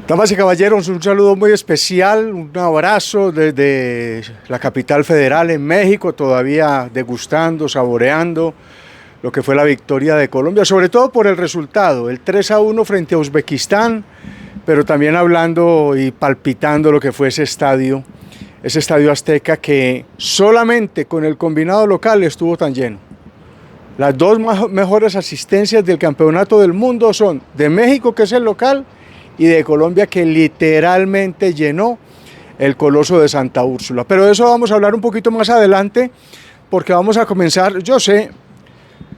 Damas y caballeros, un saludo muy especial, un abrazo desde la capital federal en México, todavía degustando, saboreando lo que fue la victoria de Colombia, sobre todo por el resultado, el 3-1 frente a Uzbekistán, pero también hablando y palpitando lo que fue ese estadio Azteca que solamente con el combinado local estuvo tan lleno. Las dos mejores asistencias del campeonato del mundo son de México, que es el local, y de Colombia, que literalmente llenó el Coloso de Santa Úrsula. Pero de eso vamos a hablar un poquito más adelante, porque vamos a comenzar. Yo sé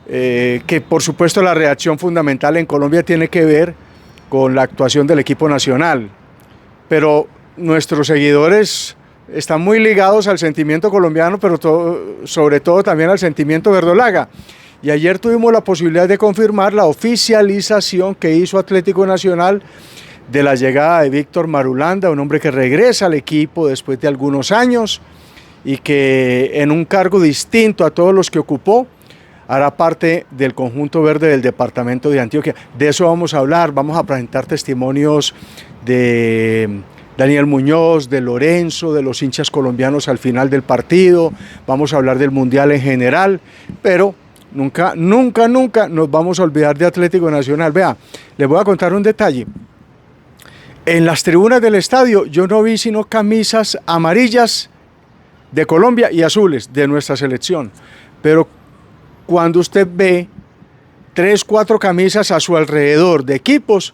que por supuesto la reacción fundamental en Colombia tiene que ver con la actuación del equipo nacional, pero nuestros seguidores están muy ligados al sentimiento colombiano, pero sobre todo también al sentimiento verdolaga. Y ayer tuvimos la posibilidad de confirmar la oficialización que hizo Atlético Nacional de la llegada de Víctor Marulanda, un hombre que regresa al equipo después de algunos años y que en un cargo distinto a todos los que ocupó, hará parte del conjunto verde del departamento de Antioquia. De eso vamos a hablar, vamos a presentar testimonios de Daniel Muñoz, de Lorenzo, de los hinchas colombianos al final del partido, vamos a hablar del Mundial en general, pero nunca nos vamos a olvidar de Atlético Nacional. Vea, les voy a contar un detalle. En las tribunas del estadio yo no vi sino camisas amarillas de Colombia y azules de nuestra selección, pero cuando usted ve 3, 4 camisas a su alrededor de equipos,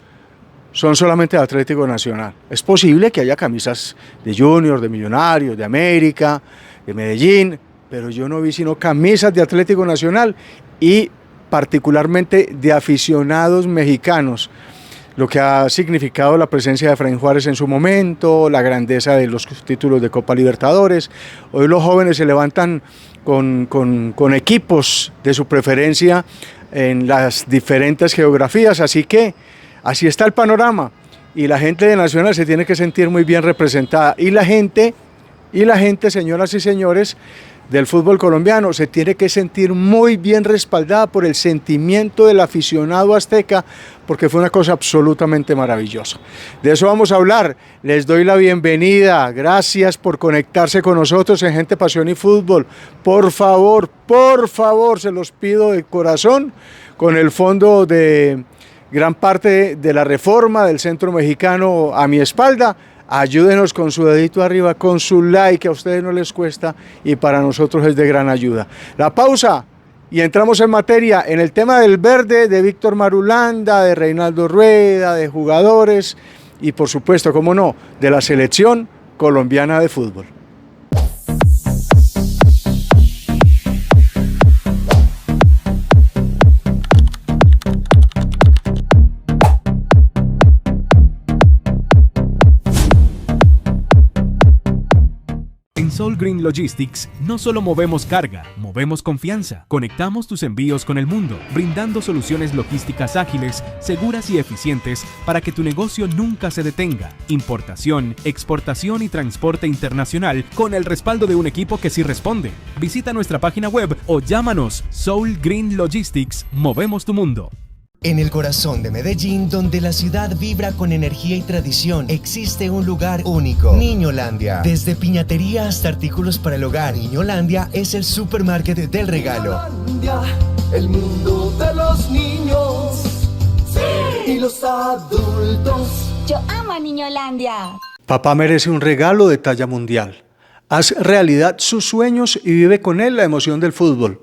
son solamente de Atlético Nacional. Es posible que haya camisas de Junior, de Millonarios, de América, de Medellín, pero yo no vi sino camisas de Atlético Nacional y particularmente de aficionados mexicanos, lo que ha significado la presencia de Efraín Juárez en su momento, la grandeza de los títulos de Copa Libertadores. Hoy los jóvenes se levantan con equipos de su preferencia en las diferentes geografías, así que así está el panorama y la gente de Nacional se tiene que sentir muy bien representada y la gente, señoras y señores, del fútbol colombiano se tiene que sentir muy bien respaldada por el sentimiento del aficionado azteca, porque fue una cosa absolutamente maravillosa. De eso vamos a hablar. Les doy la bienvenida. Gracias por conectarse con nosotros en Gente, Pasión y Fútbol. Por favor, se los pido de corazón, con el fondo de gran parte de la reforma del Centro Mexicano a mi espalda. Ayúdenos con su dedito arriba, con su like, que a ustedes no les cuesta y para nosotros es de gran ayuda. La pausa y entramos en materia en el tema del verde, de Víctor Marulanda, de Reinaldo Rueda, de jugadores y por supuesto, cómo no, de la selección colombiana de fútbol. En Soul Green Logistics no solo movemos carga, movemos confianza. Conectamos tus envíos con el mundo, brindando soluciones logísticas ágiles, seguras y eficientes para que tu negocio nunca se detenga. Importación, exportación y transporte internacional con el respaldo de un equipo que sí responde. Visita nuestra página web o llámanos. Soul Green Logistics, movemos tu mundo. En el corazón de Medellín, donde la ciudad vibra con energía y tradición, existe un lugar único, Niñolandia. Desde piñatería hasta artículos para el hogar, Niñolandia es el supermarket del regalo. Niñolandia, el mundo de los niños, sí, y los adultos. Yo amo a Niñolandia. Papá merece un regalo de talla mundial. Haz realidad sus sueños y vive con él la emoción del fútbol.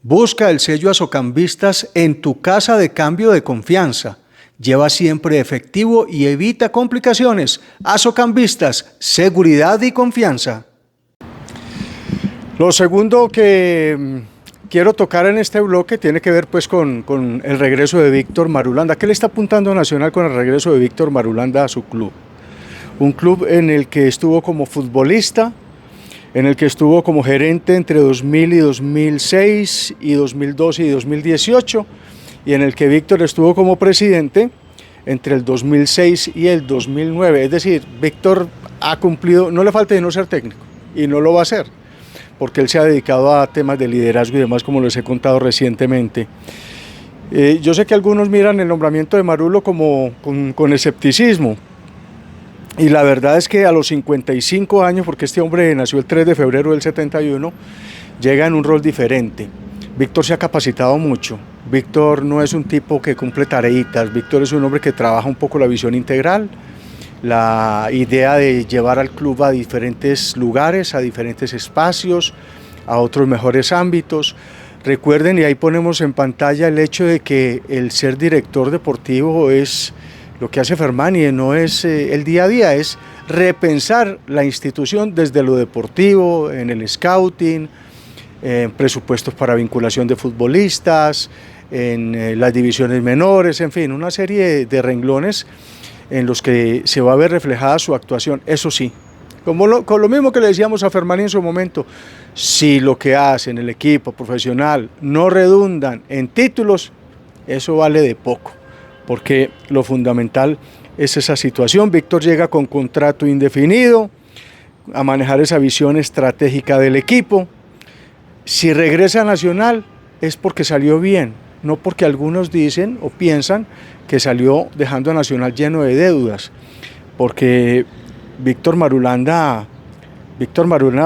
Busca el sello Azocambistas en tu casa de cambio de confianza. Lleva siempre efectivo y evita complicaciones. Azocambistas, seguridad y confianza. Lo segundo que quiero tocar en este bloque tiene que ver pues con el regreso de Víctor Marulanda. ¿Qué le está apuntando Nacional con el regreso de Víctor Marulanda a su club? Un club en el que estuvo como futbolista, en el que estuvo como gerente entre 2000 y 2006 y 2012 y 2018 y en el que Víctor estuvo como presidente entre el 2006 y el 2009. Es decir, Víctor ha cumplido, no le falta de no ser técnico y no lo va a hacer porque él se ha dedicado a temas de liderazgo y demás, como les he contado recientemente. Yo sé que algunos miran el nombramiento de Marulo con escepticismo, Y la verdad es que a los 55 años, porque este hombre nació el 3 de febrero del 71, llega en un rol diferente. Víctor se ha capacitado mucho. Víctor no es un tipo que cumple tareitas. Víctor es un hombre que trabaja un poco la visión integral, la idea de llevar al club a diferentes lugares, a diferentes espacios, a otros mejores ámbitos. Recuerden, y ahí ponemos en pantalla el hecho de que el ser director deportivo es lo que hace Fermani, no es el día a día, es repensar la institución desde lo deportivo, en el scouting, en presupuestos para vinculación de futbolistas, en las divisiones menores, en fin, una serie de renglones en los que se va a ver reflejada su actuación. Eso sí, con lo mismo que le decíamos a Fermani en su momento, si lo que hace en el equipo profesional no redundan en títulos, eso vale de poco, porque lo fundamental es esa situación. Víctor llega con contrato indefinido a manejar esa visión estratégica del equipo. Si regresa a Nacional es porque salió bien, no porque algunos dicen o piensan que salió dejando a Nacional lleno de deudas, porque Víctor Marulanda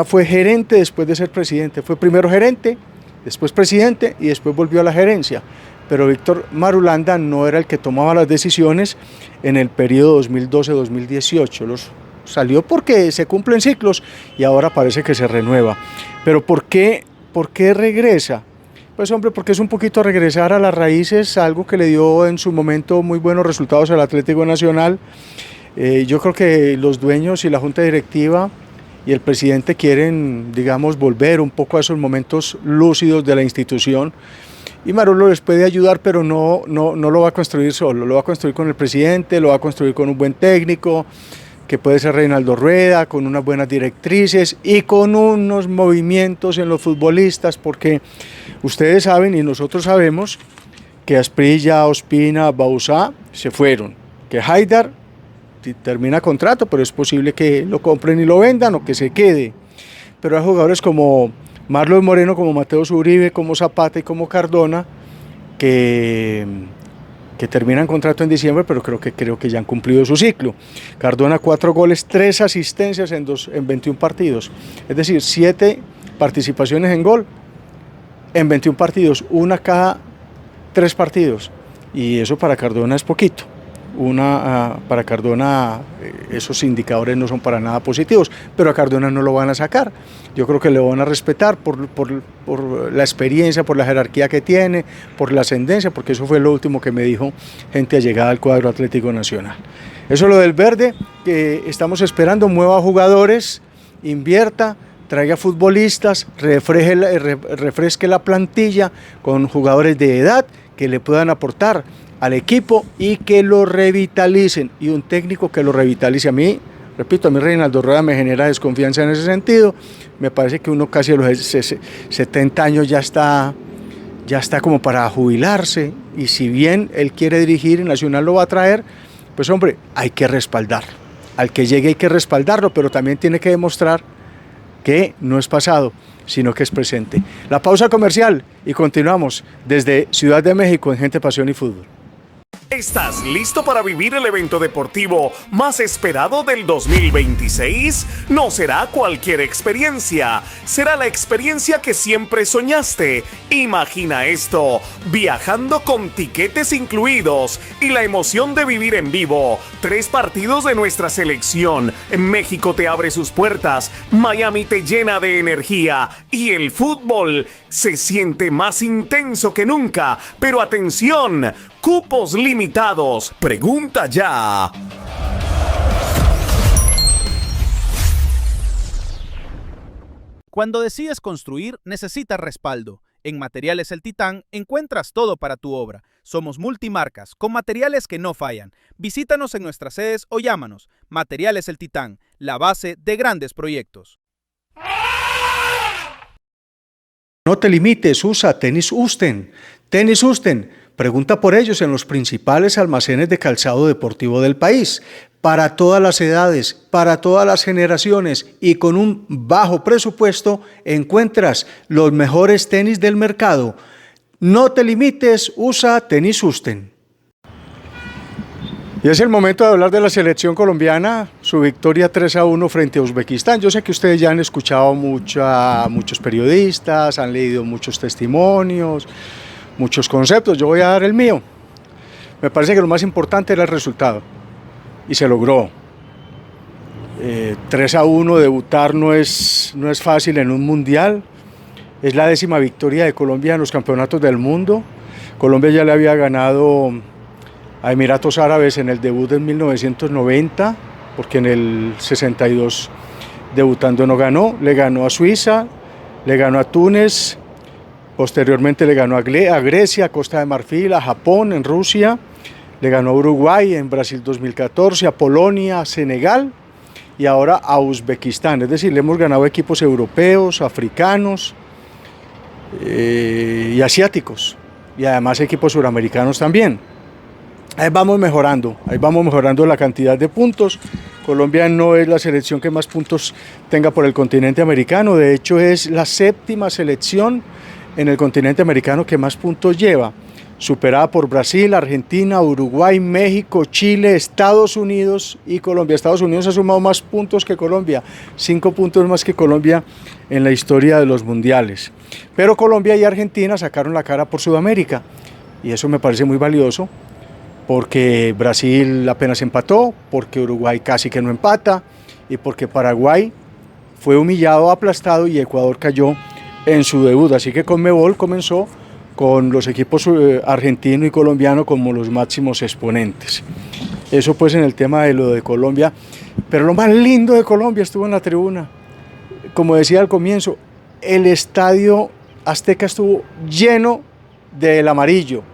fue gerente después de ser presidente, fue primero gerente, después presidente y después volvió a la gerencia. Pero Víctor Marulanda no era el que tomaba las decisiones en el periodo 2012-2018. Salió porque se cumplen ciclos y ahora parece que se renueva. Pero ¿por qué regresa? Pues hombre, porque es un poquito regresar a las raíces, algo que le dio en su momento muy buenos resultados al Atlético Nacional. Yo creo que los dueños y la junta directiva y el presidente quieren, digamos, volver un poco a esos momentos lúcidos de la institución. Y Marullo les puede ayudar, pero no lo va a construir solo, lo va a construir con el presidente, lo va a construir con un buen técnico, que puede ser Reinaldo Rueda, con unas buenas directrices y con unos movimientos en los futbolistas, porque ustedes saben y nosotros sabemos que Asprilla, Ospina, Bauzá se fueron, que Haidar termina contrato, pero es posible que lo compren y lo vendan o que se quede. Pero hay jugadores como Marlos Moreno, como Mateo Uribe, como Zapata y como Cardona, que terminan contrato en diciembre, pero creo que ya han cumplido su ciclo. Cardona 4 goles, 3 asistencias en 21 partidos. Es decir, 7 participaciones en gol en 21 partidos, una cada 3 partidos. Y eso para Cardona es poquito. Para Cardona esos indicadores no son para nada positivos, pero a Cardona no lo van a sacar. Yo creo que le van a respetar por la experiencia, por la jerarquía que tiene, por la ascendencia, porque eso fue lo último que me dijo gente allegada al cuadro Atlético Nacional. Eso es lo del verde, que estamos esperando, mueva jugadores, traiga futbolistas, refresque la plantilla con jugadores de edad que le puedan aportar al equipo y que lo revitalicen, y un técnico que lo revitalice. A mí Reinaldo Rueda me genera desconfianza en ese sentido. Me parece que uno casi a los 70 años ya está como para jubilarse, y si bien él quiere dirigir y Nacional lo va a traer, pues hombre, hay que respaldar. Al que llegue hay que respaldarlo, pero también tiene que demostrar que no es pasado, sino que es presente. La pausa comercial y continuamos desde Ciudad de México en Gente, Pasión y Fútbol. ¿Estás listo para vivir el evento deportivo más esperado del 2026? No será cualquier experiencia, será la experiencia que siempre soñaste. Imagina esto, viajando con tiquetes incluidos y la emoción de vivir en vivo. 3 partidos de nuestra selección. México te abre sus puertas, Miami te llena de energía y el fútbol se siente más intenso que nunca. Pero atención, cupos limitados. Pregunta ya. Cuando decides construir, necesitas respaldo. En Materiales El Titán encuentras todo para tu obra. Somos multimarcas, con materiales que no fallan. Visítanos en nuestras sedes o llámanos. Materiales El Titán, la base de grandes proyectos. No te limites, usa Tenis Usten. Tenis Usten, pregunta por ellos en los principales almacenes de calzado deportivo del país. Para todas las edades, para todas las generaciones y con un bajo presupuesto encuentras los mejores tenis del mercado. No te limites, usa Tenis Usten. Y es el momento de hablar de la selección colombiana, su victoria 3-1 frente a Uzbekistán. Yo sé que ustedes ya han escuchado muchos periodistas, han leído muchos testimonios, muchos conceptos. Yo voy a dar el mío. Me parece que lo más importante era el resultado y se logró. 3-1, debutar no es fácil en un mundial. Es la 10ª victoria de Colombia en los campeonatos del mundo. Colombia ya le había ganado a Emiratos Árabes en el debut en 1990, porque en el 62 debutando no ganó, le ganó a Suiza, le ganó a Túnez, posteriormente le ganó a Grecia, a Costa de Marfil, a Japón, en Rusia, le ganó a Uruguay en Brasil 2014, a Polonia, a Senegal y ahora a Uzbekistán. Es decir, le hemos ganado a equipos europeos, africanos y asiáticos, y además equipos suramericanos también. Ahí vamos mejorando la cantidad de puntos. Colombia no es la selección que más puntos tenga por el continente americano, de hecho es la 7ª selección en el continente americano que más puntos lleva, superada por Brasil, Argentina, Uruguay, México, Chile, Estados Unidos y Colombia. Estados Unidos ha sumado más puntos que Colombia, 5 puntos más que Colombia en la historia de los mundiales. Pero Colombia y Argentina sacaron la cara por Sudamérica y eso me parece muy valioso, porque Brasil apenas empató, porque Uruguay casi que no empata y porque Paraguay fue humillado, aplastado y Ecuador cayó en su debut. Así que Conmebol comenzó con los equipos argentino y colombiano como los máximos exponentes. Eso pues en el tema de lo de Colombia, pero lo más lindo de Colombia estuvo en la tribuna. Como decía al comienzo, el estadio Azteca estuvo lleno del amarillo,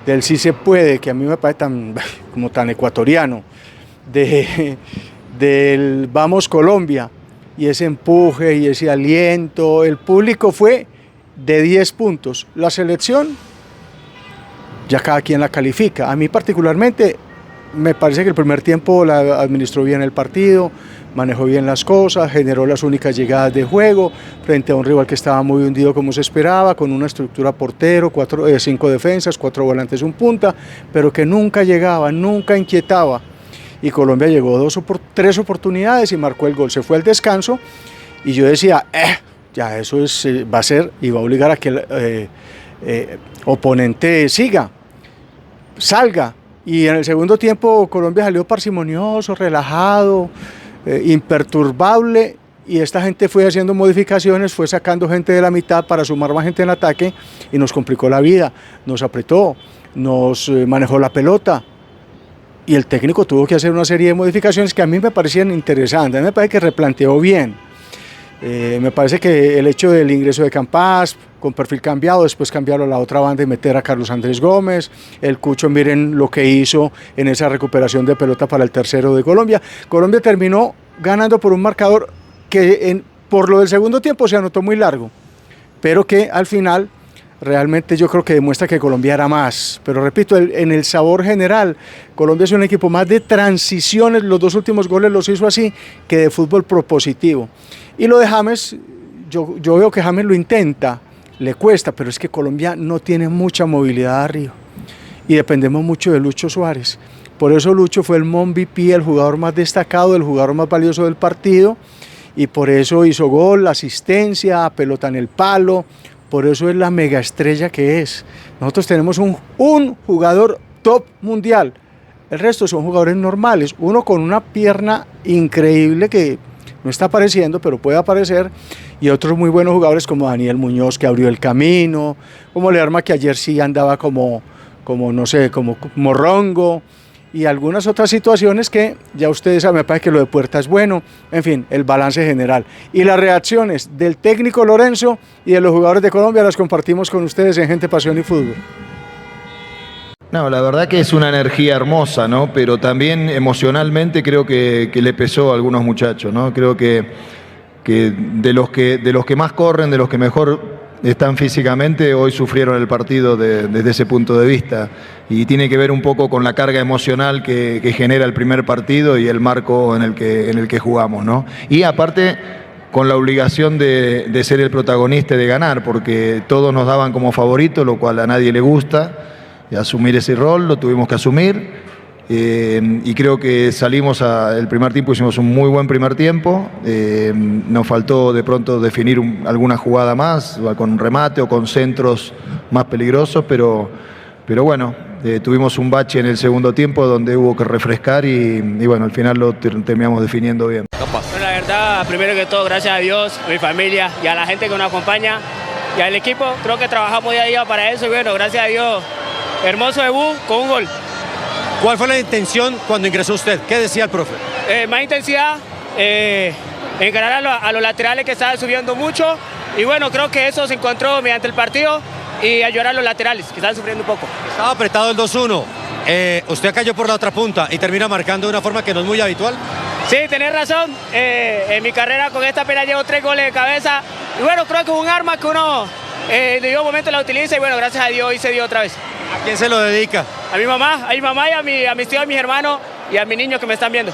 del sí se puede, que a mí me parece tan ecuatoriano, del vamos Colombia, y ese empuje y ese aliento. El público fue de 10 puntos. La selección, ya cada quien la califica. A mí particularmente me parece que el primer tiempo la administró bien el partido, manejó bien las cosas, generó las únicas llegadas de juego frente a un rival que estaba muy hundido como se esperaba, con una estructura portero, 5 defensas, 4 volantes, un punta, pero que nunca llegaba, nunca inquietaba. Y Colombia llegó 3 oportunidades y marcó el gol. Se fue al descanso y yo decía, ya eso va a ser y va a obligar a que el oponente salga. Y en el segundo tiempo Colombia salió parsimonioso, relajado, imperturbable, y esta gente fue haciendo modificaciones, fue sacando gente de la mitad para sumar más gente en ataque y nos complicó la vida, nos apretó, nos manejó la pelota y el técnico tuvo que hacer una serie de modificaciones que a mí me parecían interesantes. A mí me parece que replanteó bien. Me parece que el hecho del ingreso de Campas con perfil cambiado, después cambiarlo a la otra banda y meter a Carlos Andrés Gómez, el Cucho, miren lo que hizo en esa recuperación de pelota para el tercero de Colombia. Colombia terminó ganando por un marcador que por lo del segundo tiempo se anotó muy largo, pero que al final realmente yo creo que demuestra que Colombia era más. Pero repito, en el sabor general, Colombia es un equipo más de transiciones, los 2 últimos goles los hizo así, que de fútbol propositivo. Y lo de James, yo veo que James lo intenta, le cuesta, pero es que Colombia no tiene mucha movilidad arriba y dependemos mucho de Lucho Suárez. Por eso Lucho fue el MVP, el jugador más destacado, el jugador más valioso del partido, y por eso hizo gol, asistencia, pelota en el palo, por eso es la mega estrella que es. Nosotros tenemos un jugador top mundial, el resto son jugadores normales, uno con una pierna increíble que no está apareciendo, pero puede aparecer, y otros muy buenos jugadores como Daniel Muñoz, que abrió el camino, como Lerma, que ayer sí andaba como Rongo, y algunas otras situaciones que ya ustedes saben. Me parece que lo de Puerta es bueno. En fin, el balance general y las reacciones del técnico Lorenzo y de los jugadores de Colombia las compartimos con ustedes en Gente, Pasión y Fútbol. No, la verdad que es una energía hermosa, ¿no? Pero también emocionalmente creo que le pesó a algunos muchachos, ¿no? Creo que de los que más corren, de los que mejor están físicamente, hoy sufrieron el partido desde ese punto de vista, y tiene que ver un poco con la carga emocional que genera el primer partido y el marco en el que jugamos, ¿no? Y aparte con la obligación de ser el protagonista y de ganar, porque todos nos daban como favorito, lo cual a nadie le gusta, y asumir ese rol lo tuvimos que asumir, Y creo que salimos el primer tiempo, hicimos un muy buen primer tiempo. Nos faltó de pronto definir alguna jugada más, con remate o con centros más peligrosos, pero bueno, tuvimos un bache en el segundo tiempo donde hubo que refrescar y bueno, al final lo terminamos definiendo bien. Bueno, la verdad, primero que todo, gracias a Dios, a mi familia y a la gente que nos acompaña y al equipo. Creo que trabajamos día a día para eso y bueno, gracias a Dios, hermoso debut con un gol. ¿Cuál fue la intención cuando ingresó usted? ¿Qué decía el profe? Más intensidad, encarar a los laterales que estaban subiendo mucho y bueno, creo que eso se encontró mediante el partido y ayudar a los laterales que estaban sufriendo un poco. Estaba apretado el 2-1, usted cayó por la otra punta y termina marcando de una forma que no es muy habitual. Sí, tenés razón, en mi carrera con esta pena llevo 3 goles de cabeza y bueno, creo que es un arma que uno en debido momento la utiliza y bueno, gracias a Dios hoy se dio otra vez. ¿A quién se lo dedica? A mi mamá y a mis tíos, a mis hermanos y a mis niños que me están viendo.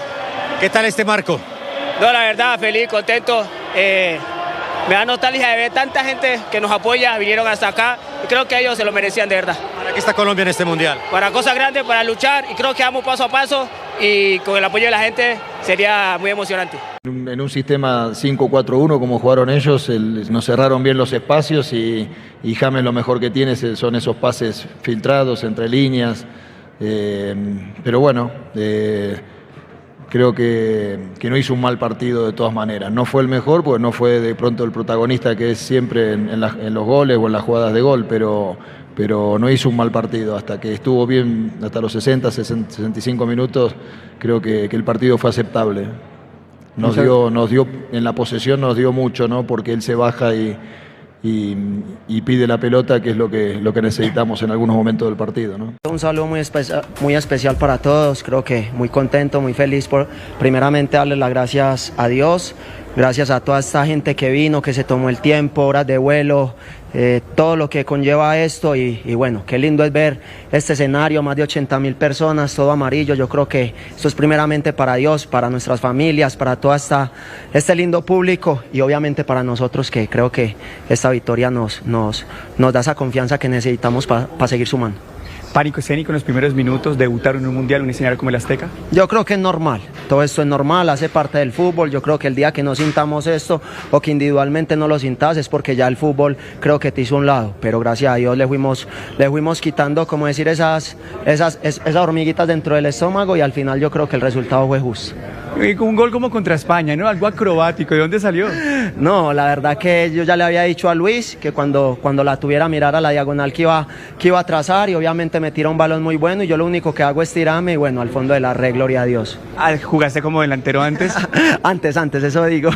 ¿Qué tal este marco? No, la verdad, feliz, contento. Me da nostalgia de ver tanta gente que nos apoya, vinieron hasta acá y creo que ellos se lo merecían de verdad. ¿Para qué está Colombia en este mundial? Para cosas grandes, para luchar y creo que vamos paso a paso y con el apoyo de la gente sería muy emocionante. En un sistema 5-4-1 como jugaron ellos, nos cerraron bien los espacios y James lo mejor que tiene son esos pases filtrados entre líneas, pero bueno, creo que no hizo un mal partido de todas maneras. No fue el mejor porque no fue de pronto el protagonista que es siempre en los goles o en las jugadas de gol, pero no hizo un mal partido. Hasta que estuvo bien, hasta los 65 minutos, creo que el partido fue aceptable. Nos dio en la posesión nos dio mucho, ¿no? Porque él se baja y pide la pelota, que es lo que necesitamos en algunos momentos del partido, ¿no? Un saludo muy especial para todos, creo que muy contento, muy feliz por primeramente darle las gracias a Dios, gracias a toda esta gente que vino, que se tomó el tiempo, horas de vuelo, todo lo que conlleva esto y bueno, qué lindo es ver este escenario, más de 80.000 personas, todo amarillo. Yo creo que esto es primeramente para Dios, para nuestras familias, para todo este lindo público y obviamente para nosotros, que creo que esta victoria nos da esa confianza que necesitamos para seguir sumando. ¿Pánico escénico en los primeros minutos, debutar en un mundial, un escenario como el Azteca? Yo creo que es normal, todo esto es normal, hace parte del fútbol. Yo creo que el día que no sintamos esto o que individualmente no lo sintas es porque ya el fútbol creo que te hizo un lado, pero gracias a Dios le fuimos quitando, como decir, esas hormiguitas dentro del estómago y al final yo creo que el resultado fue justo. Y un gol como contra España, ¿no? Algo acrobático, ¿de dónde salió? No, la verdad que yo ya le había dicho a Luis que cuando la tuviera mirar a la diagonal que iba a trazar y obviamente me tira un balón muy bueno y yo lo único que hago es tirarme y bueno, al fondo de la red, gloria a Dios. ¿Jugaste como delantero antes? Antes, eso digo.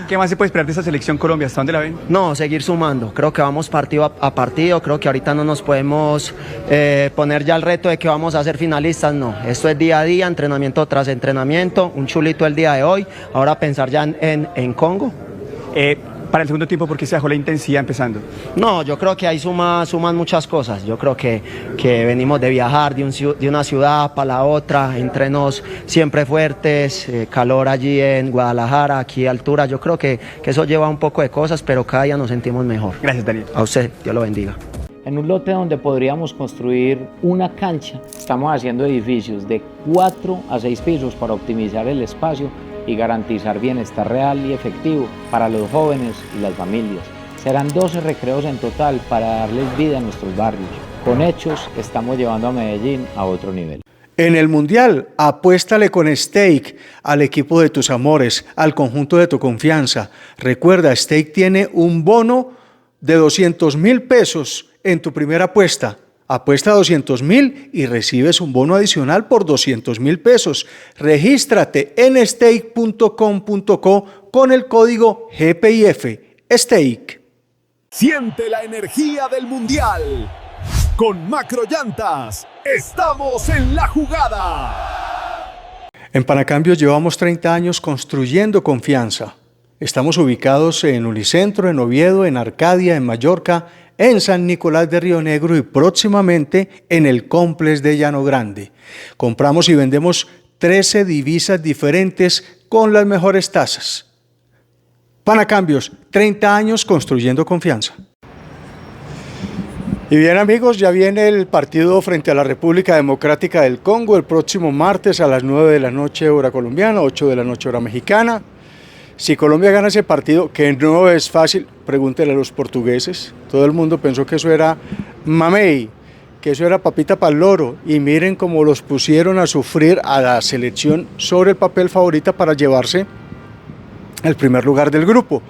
¿Qué más se puede esperar de esta selección Colombia? ¿Hasta dónde la ven? No, seguir sumando. Creo que vamos partido a partido. Creo que ahorita no nos podemos poner ya el reto de que vamos a ser finalistas. No, esto es día a día, entrenamiento tras entrenamiento. Un chulito el día de hoy. Ahora pensar ya en Congo. Para el segundo tiempo, ¿por qué se bajó la intensidad empezando? No, yo creo que ahí suman muchas cosas. Yo creo que venimos de viajar de una ciudad para la otra, entrenos siempre fuertes, calor allí en Guadalajara, aquí altura. Yo creo que eso lleva un poco de cosas, pero cada día nos sentimos mejor. Gracias, Daniel. A usted, Dios lo bendiga. En un lote donde podríamos construir una cancha, estamos haciendo edificios de 4 a 6 pisos para optimizar el espacio y garantizar bienestar real y efectivo para los jóvenes y las familias. Serán 12 recreos en total para darles vida a nuestros barrios. Con hechos, estamos llevando a Medellín a otro nivel. En el Mundial, apuéstale con Stake al equipo de tus amores, al conjunto de tu confianza. Recuerda, Stake tiene un bono de 200.000 pesos en tu primera apuesta. Apuesta 200.000 y recibes un bono adicional por 200.000 pesos. Regístrate en stake.com.co con el código GPIF. Stake. Siente la energía del Mundial. Con Macrollantas, estamos en la jugada. En Panacambios llevamos 30 años construyendo confianza. Estamos ubicados en Unicentro, en Oviedo, en Arcadia, en Mallorca, en San Nicolás de Río Negro y próximamente en el Complex de Llano Grande. Compramos y vendemos 13 divisas diferentes con las mejores tasas. Panacambios, 30 años construyendo confianza. Y bien amigos, ya viene el partido frente a la República Democrática del Congo el próximo martes a las 9 de la noche hora colombiana, 8 de la noche hora mexicana. Si Colombia gana ese partido, que no es fácil, pregúntele a los portugueses. Todo el mundo pensó que eso era mamey, que eso era papita para el loro. Y miren cómo los pusieron a sufrir a la selección sobre el papel favorita para llevarse el primer lugar del grupo.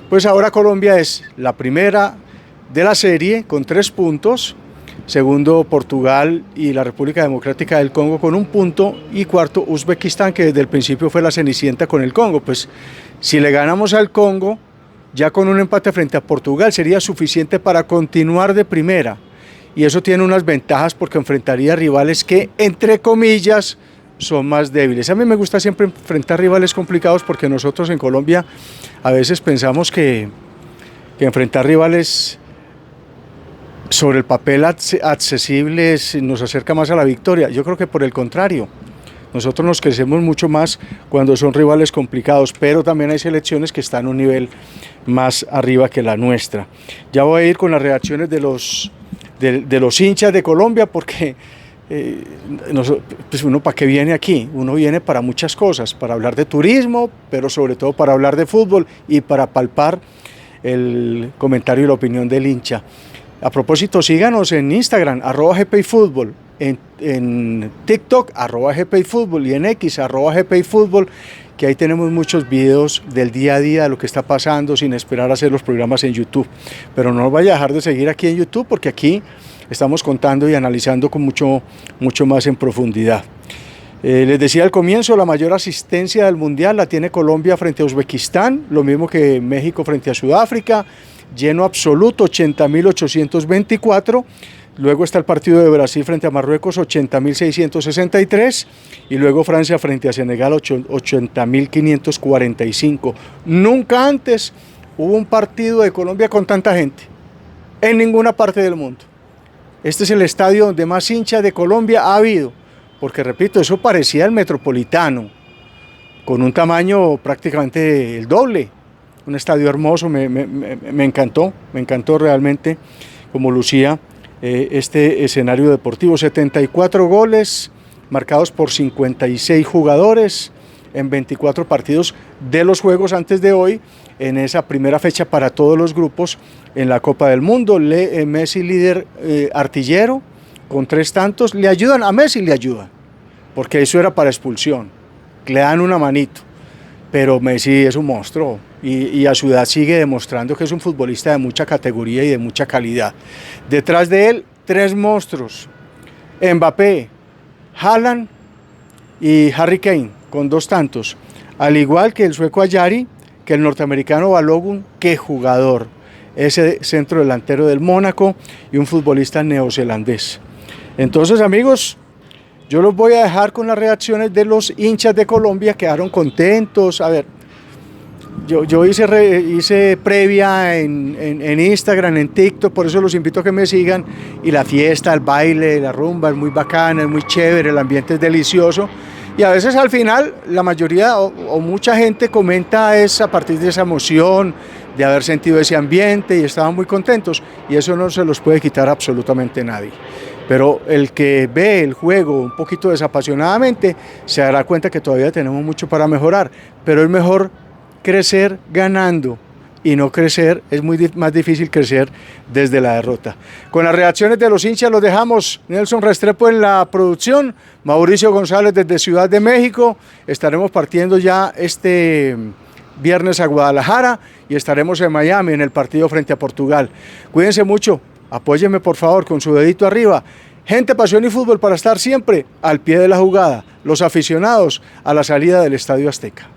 Pues ahora Colombia es la primera de la serie con 3 puntos, segundo Portugal y la República Democrática del Congo con 1 punto y cuarto Uzbekistán, que desde el principio fue la cenicienta con el Congo. Pues si le ganamos al Congo, ya con un empate frente a Portugal sería suficiente para continuar de primera, y eso tiene unas ventajas porque enfrentaría rivales que, entre comillas, son más débiles. A mí me gusta siempre enfrentar rivales complicados porque nosotros en Colombia a veces pensamos que enfrentar rivales sobre el papel accesibles nos acerca más a la victoria. Yo creo que por el contrario, nosotros nos crecemos mucho más cuando son rivales complicados, pero también hay selecciones que están a un nivel más arriba que la nuestra. Ya voy a ir con las reacciones de los hinchas de Colombia, porque pues uno para qué viene aquí, uno viene para muchas cosas, para hablar de turismo, pero sobre todo para hablar de fútbol y para palpar el comentario y la opinión del hincha. A propósito, síganos en Instagram, @gpfutbol, en TikTok, @gpfutbol, y en X, @gpfutbol, que ahí tenemos muchos videos del día a día de lo que está pasando, sin esperar a hacer los programas en YouTube. Pero no nos vaya a dejar de seguir aquí en YouTube, porque aquí estamos contando y analizando con mucho más en profundidad. Les decía al comienzo, la mayor asistencia del Mundial la tiene Colombia frente a Uzbekistán, lo mismo que México frente a Sudáfrica, lleno absoluto, 80.824, luego está el partido de Brasil frente a Marruecos, 80.663, y luego Francia frente a Senegal, 80.545. Nunca antes hubo un partido de Colombia con tanta gente, en ninguna parte del mundo. Este es el estadio donde más hinchas de Colombia ha habido, porque repito, eso parecía el Metropolitano, con un tamaño prácticamente el doble. Un estadio hermoso, me encantó realmente como lucía este escenario deportivo. 74 goles marcados por 56 jugadores en 24 partidos de los juegos antes de hoy, en esa primera fecha para todos los grupos en la Copa del Mundo. Messi líder artillero con 3 tantos, le ayudan, a Messi le ayudan, porque eso era para expulsión, le dan una manito, pero Messi es un monstruo y a su edad sigue demostrando que es un futbolista de mucha categoría y de mucha calidad. Detrás de él, 3 monstruos, Mbappé, Haaland y Harry Kane, con 2 tantos, al igual que el sueco Ayari, que el norteamericano Balogun, qué jugador, ese centro delantero del Mónaco y un futbolista neozelandés. Entonces, amigos, yo los voy a dejar con las reacciones de los hinchas de Colombia. Quedaron contentos. A ver, yo hice previa en Instagram, en TikTok, por eso los invito a que me sigan. Y la fiesta, el baile, la rumba es muy bacana, es muy chévere, el ambiente es delicioso. Y a veces al final la mayoría o mucha gente comenta es a partir de esa emoción, de haber sentido ese ambiente, y estaban muy contentos, y eso no se los puede quitar absolutamente nadie. Pero el que ve el juego un poquito desapasionadamente se dará cuenta que todavía tenemos mucho para mejorar, pero es mejor crecer ganando y no crecer, es más difícil crecer desde la derrota. Con las reacciones de los hinchas los dejamos. Nelson Restrepo en la producción, Mauricio González desde Ciudad de México. Estaremos partiendo ya este viernes a Guadalajara y estaremos en Miami en el partido frente a Portugal. Cuídense mucho, apóyenme por favor con su dedito arriba. Gente, pasión y fútbol para estar siempre al pie de la jugada. Los aficionados a la salida del Estadio Azteca.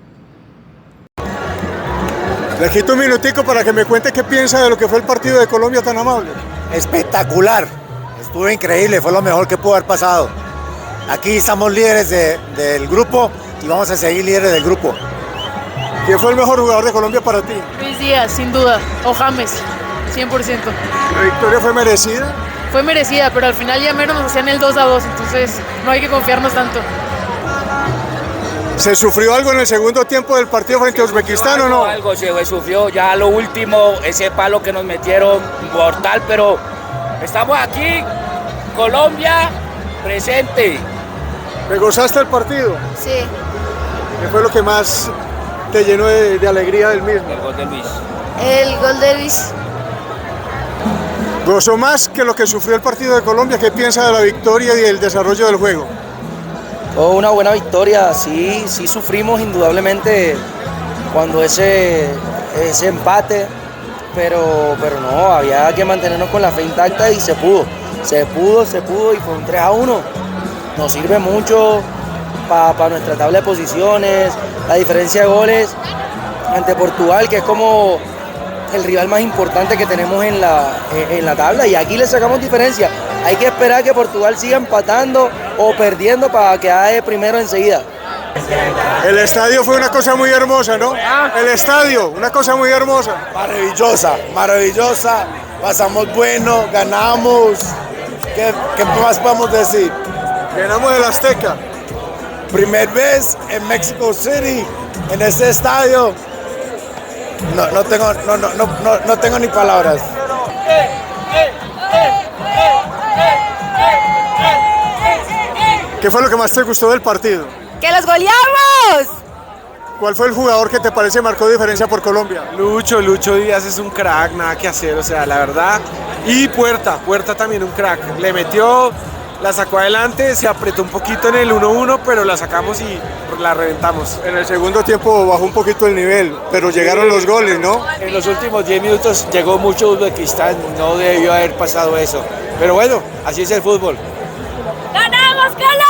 Le quito un minutico para que me cuente qué piensa de lo que fue el partido de Colombia tan amable. Espectacular, estuvo increíble, fue lo mejor que pudo haber pasado. Aquí estamos líderes del grupo y vamos a seguir líderes del grupo. ¿Quién fue el mejor jugador de Colombia para ti? Luis Díaz, sin duda, o James, 100%. ¿La victoria fue merecida? Fue merecida, pero al final ya menos nos hacían el 2-2, entonces no hay que confiarnos tanto. ¿Se sufrió algo en el segundo tiempo del partido frente a Uzbekistán o no? Algo se sufrió, ya lo último, ese palo que nos metieron mortal, pero Estamos aquí, Colombia presente. ¿Te gozaste el partido? Sí. ¿Qué fue lo que más te llenó de alegría del mismo? El gol de Luis. El gol de Luis. ¿Gozó más que lo que sufrió el partido de Colombia? ¿Qué piensa de la victoria y el desarrollo del juego? Oh, una buena victoria, sí sufrimos indudablemente cuando ese empate, pero no, había que mantenernos con la fe intacta y se pudo y fue un 3-1. Nos sirve mucho para nuestra tabla de posiciones, la diferencia de goles ante Portugal, que es como el rival más importante que tenemos en la tabla, y aquí le sacamos diferencia. Hay que esperar que Portugal siga empatando o perdiendo para quedar de primero enseguida. El estadio fue una cosa muy hermosa, ¿no? El estadio, una cosa muy hermosa. Maravillosa, pasamos bueno, ganamos. ¿Qué más podemos decir? Ganamos el Azteca. Primer vez en Mexico City, en este estadio. No tengo ni palabras. ¿Qué fue lo que más te gustó del partido? ¡Que los goleamos! ¿Cuál fue el jugador que te parece marcó diferencia por Colombia? Lucho Díaz es un crack, nada que hacer, o sea, la verdad. Y Puerta también un crack. Le metió, la sacó adelante, se apretó un poquito en el 1-1, pero la sacamos y la reventamos. En el segundo tiempo bajó un poquito el nivel, pero llegaron los goles, ¿no? En los últimos 10 minutos llegó mucho Uzbekistán, no debió haber pasado eso. Pero bueno, así es el fútbol. ¡Ganamos, Colombia!